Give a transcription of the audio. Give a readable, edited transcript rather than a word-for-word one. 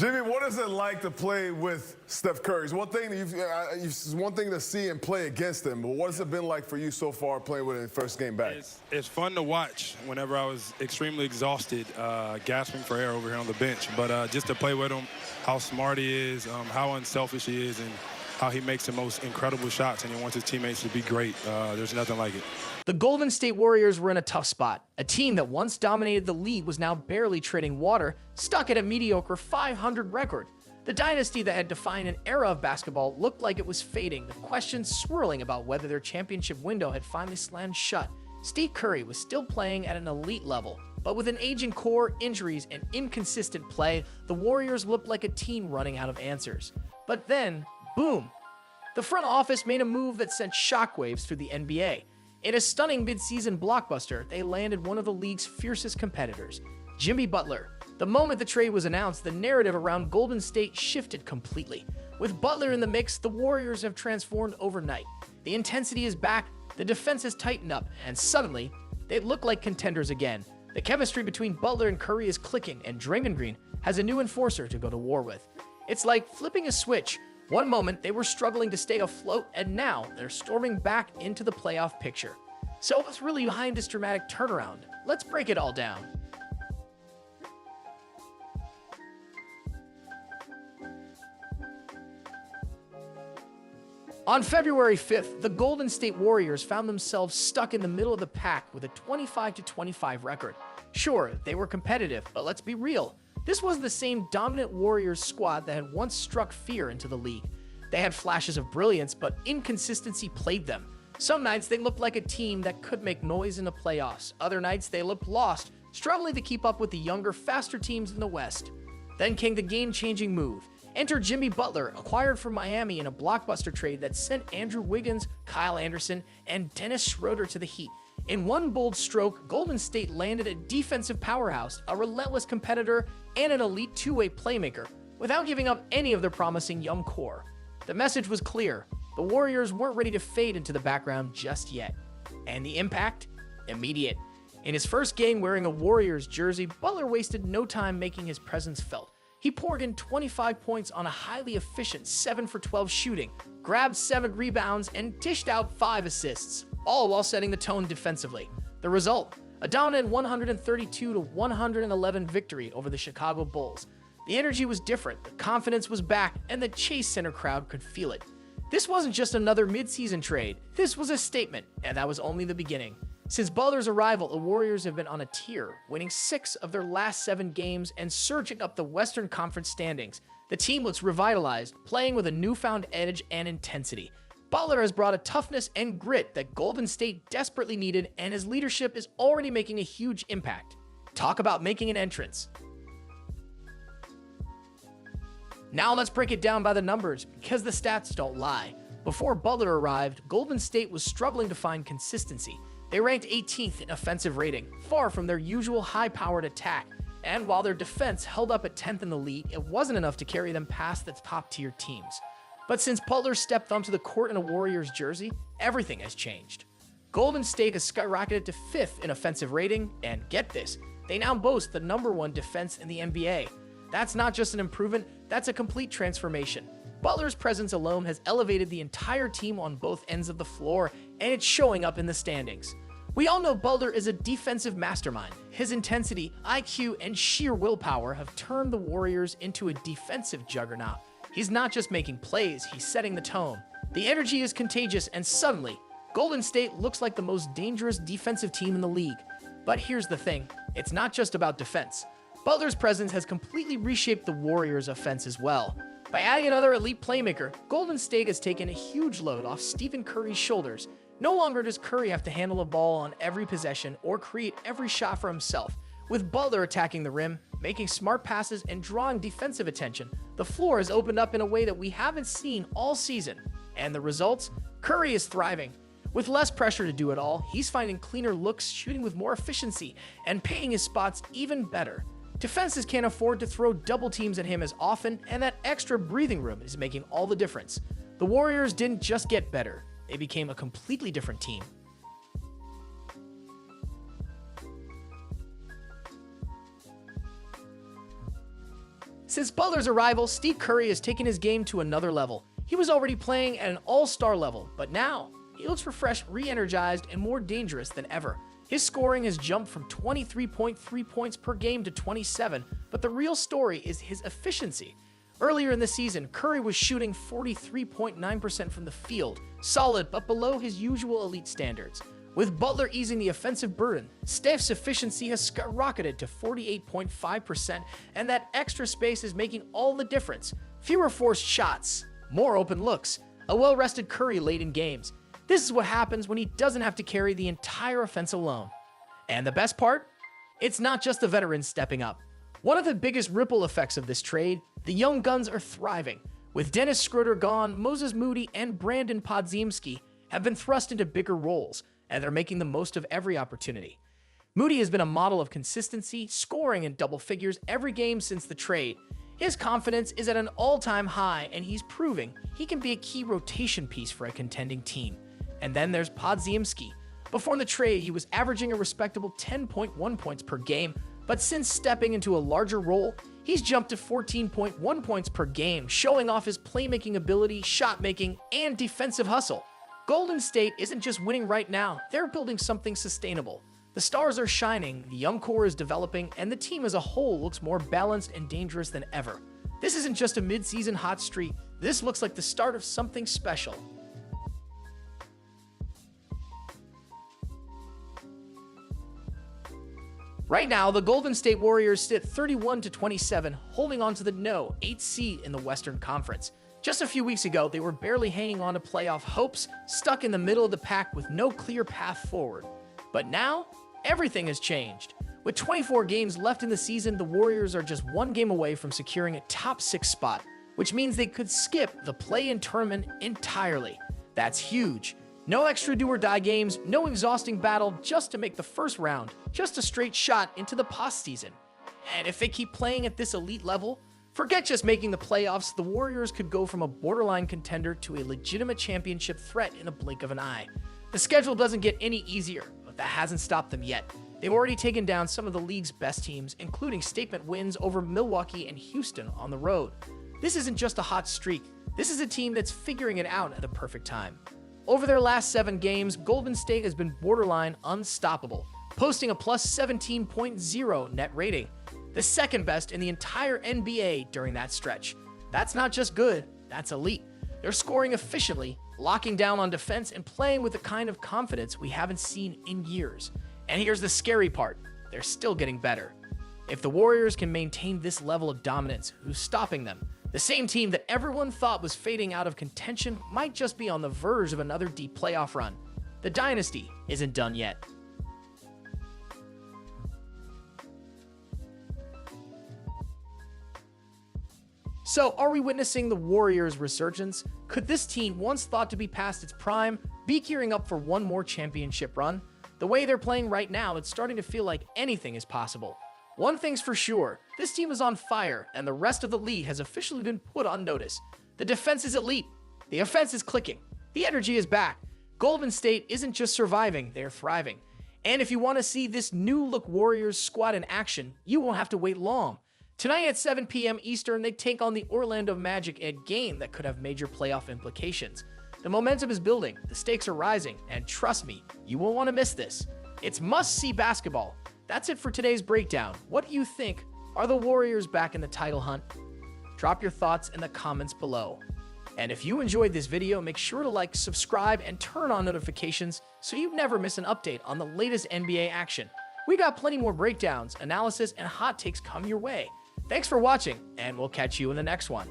Jimmy, what is it like to play with Steph Curry? It's one thing it's one thing to see and play against him, but what has it been like for you so far playing with him in the first game back? It's fun to watch whenever I was extremely exhausted, gasping for air over here on the bench. But just to play with him, how smart he is, how unselfish he is, and how he makes the most incredible shots, and he wants his teammates to be great. There's nothing like it. The Golden State Warriors were in a tough spot. A team that once dominated the league was now barely treading water, stuck at a mediocre 500 record. The dynasty that had defined an era of basketball looked like it was fading, the questions swirling about whether their championship window had finally slammed shut. Steph Curry was still playing at an elite level, but with an aging core, injuries, and inconsistent play, the Warriors looked like a team running out of answers. But then, boom! The front office made a move that sent shockwaves through the NBA. In a stunning midseason blockbuster, they landed one of the league's fiercest competitors, Jimmy Butler. The moment the trade was announced, the narrative around Golden State shifted completely. With Butler in the mix, the Warriors have transformed overnight. The intensity is back, the defense has tightened up, and suddenly, they look like contenders again. The chemistry between Butler and Curry is clicking, and Draymond Green has a new enforcer to go to war with. It's like flipping a switch. One moment, they were struggling to stay afloat, and now they're storming back into the playoff picture. So what's really behind this dramatic turnaround? Let's break it all down. On February 5th, the Golden State Warriors found themselves stuck in the middle of the pack with a 25-25 record. Sure, they were competitive, but let's be real. This was the same dominant Warriors squad that had once struck fear into the league. They had flashes of brilliance, but inconsistency plagued them. Some nights they looked like a team that could make noise in the playoffs. Other nights they looked lost, struggling to keep up with the younger, faster teams in the West. Then came the game-changing move. Enter Jimmy Butler, acquired from Miami in a blockbuster trade that sent Andrew Wiggins, Kyle Anderson, and Dennis Schroeder to the Heat. In one bold stroke, Golden State landed a defensive powerhouse, a relentless competitor, and an elite two-way playmaker, without giving up any of their promising young core. The message was clear. The Warriors weren't ready to fade into the background just yet. And the impact? Immediate. In his first game wearing a Warriors jersey, Butler wasted no time making his presence felt. He poured in 25 points on a highly efficient 7-for-12 shooting, grabbed 7 rebounds, and dished out 5 assists, all while setting the tone defensively. The result? A dominant 132-111 victory over the Chicago Bulls. The energy was different, the confidence was back, and the Chase Center crowd could feel it. This wasn't just another midseason trade, this was a statement, and that was only the beginning. Since Butler's arrival, the Warriors have been on a tear, winning 6 of their last 7 games and surging up the Western Conference standings. The team looks revitalized, playing with a newfound edge and intensity. Butler has brought a toughness and grit that Golden State desperately needed, and his leadership is already making a huge impact. Talk about making an entrance. Now let's break it down by the numbers, because the stats don't lie. Before Butler arrived, Golden State was struggling to find consistency. They ranked 18th in offensive rating, far from their usual high-powered attack. And while their defense held up at 10th in the league, it wasn't enough to carry them past the top-tier teams. But since Butler stepped onto the court in a Warriors jersey, everything has changed. Golden State has skyrocketed to 5th in offensive rating, and get this, they now boast the #1 defense in the NBA. That's not just an improvement, that's a complete transformation. Butler's presence alone has elevated the entire team on both ends of the floor, and it's showing up in the standings. We all know Butler is a defensive mastermind. His intensity, IQ, and sheer willpower have turned the Warriors into a defensive juggernaut. He's not just making plays, he's setting the tone. The energy is contagious, and suddenly, Golden State looks like the most dangerous defensive team in the league. But here's the thing, it's not just about defense. Butler's presence has completely reshaped the Warriors' offense as well. By adding another elite playmaker, Golden State has taken a huge load off Stephen Curry's shoulders. No longer does Curry have to handle a ball on every possession or create every shot for himself. With Butler attacking the rim, making smart passes, and drawing defensive attention, the floor has opened up in a way that we haven't seen all season. And the results? Curry is thriving. With less pressure to do it all, he's finding cleaner looks, shooting with more efficiency, and paying his spots even better. Defenses can't afford to throw double teams at him as often, and that extra breathing room is making all the difference. The Warriors didn't just get better, they became a completely different team. Since Butler's arrival, Steve Curry has taken his game to another level. He was already playing at an all-star level, but now he looks refreshed, re-energized, and more dangerous than ever. His scoring has jumped from 23.3 points per game to 27, but the real story is his efficiency. Earlier in the season, Curry was shooting 43.9% from the field, solid but below his usual elite standards. With Butler easing the offensive burden, Steph's efficiency has skyrocketed to 48.5%, and that extra space is making all the difference. Fewer forced shots, more open looks, a well-rested Curry late in games. This is what happens when he doesn't have to carry the entire offense alone. And the best part? It's not just the veterans stepping up. One of the biggest ripple effects of this trade, the young guns are thriving. With Dennis Schroeder gone, Moses Moody and Brandon Podziemski have been thrust into bigger roles, and they're making the most of every opportunity. Moody has been a model of consistency, scoring in double figures every game since the trade. His confidence is at an all-time high, and he's proving he can be a key rotation piece for a contending team. And then there's Podziemski. Before the trade, he was averaging a respectable 10.1 points per game, but since stepping into a larger role, he's jumped to 14.1 points per game, showing off his playmaking ability, shot making, and defensive hustle. Golden State isn't just winning right now, they're building something sustainable. The stars are shining, the young core is developing, and the team as a whole looks more balanced and dangerous than ever. This isn't just a mid-season hot streak, this looks like the start of something special. Right now, the Golden State Warriors sit 31-27, holding on to the 8th seed in the Western Conference. Just a few weeks ago, they were barely hanging on to playoff hopes, stuck in the middle of the pack with no clear path forward. But now, everything has changed. With 24 games left in the season, the Warriors are just one game away from securing a top 6 spot, which means they could skip the play-in tournament entirely. That's huge. No extra do-or-die games, no exhausting battle just to make the first round, just a straight shot into the postseason. And if they keep playing at this elite level, forget just making the playoffs, the Warriors could go from a borderline contender to a legitimate championship threat in a blink of an eye. The schedule doesn't get any easier, but that hasn't stopped them yet. They've already taken down some of the league's best teams, including statement wins over Milwaukee and Houston on the road. This isn't just a hot streak, this is a team that's figuring it out at the perfect time. Over their last 7 games, Golden State has been borderline unstoppable, posting a plus 17.0 net rating, the second best in the entire NBA during that stretch. That's not just good, that's elite. They're scoring efficiently, locking down on defense, and playing with the kind of confidence we haven't seen in years. And here's the scary part, they're still getting better. If the Warriors can maintain this level of dominance, who's stopping them? The same team that everyone thought was fading out of contention might just be on the verge of another deep playoff run. The dynasty isn't done yet. So, are we witnessing the Warriors' resurgence? Could this team, once thought to be past its prime, be gearing up for one more championship run? The way they're playing right now, it's starting to feel like anything is possible. One thing's for sure, this team is on fire, and the rest of the league has officially been put on notice. The defense is elite, the offense is clicking, the energy is back. Golden State isn't just surviving, they're thriving. And if you want to see this new-look Warriors squad in action, you won't have to wait long. Tonight at 7 p.m. Eastern, they take on the Orlando Magic, a game that could have major playoff implications. The momentum is building, the stakes are rising, and trust me, you won't want to miss this. It's must-see basketball. That's it for today's breakdown. What do you think? Are the Warriors back in the title hunt? Drop your thoughts in the comments below. And if you enjoyed this video, make sure to like, subscribe, and turn on notifications so you never miss an update on the latest NBA action. We got plenty more breakdowns, analysis, and hot takes coming your way. Thanks for watching, and we'll catch you in the next one.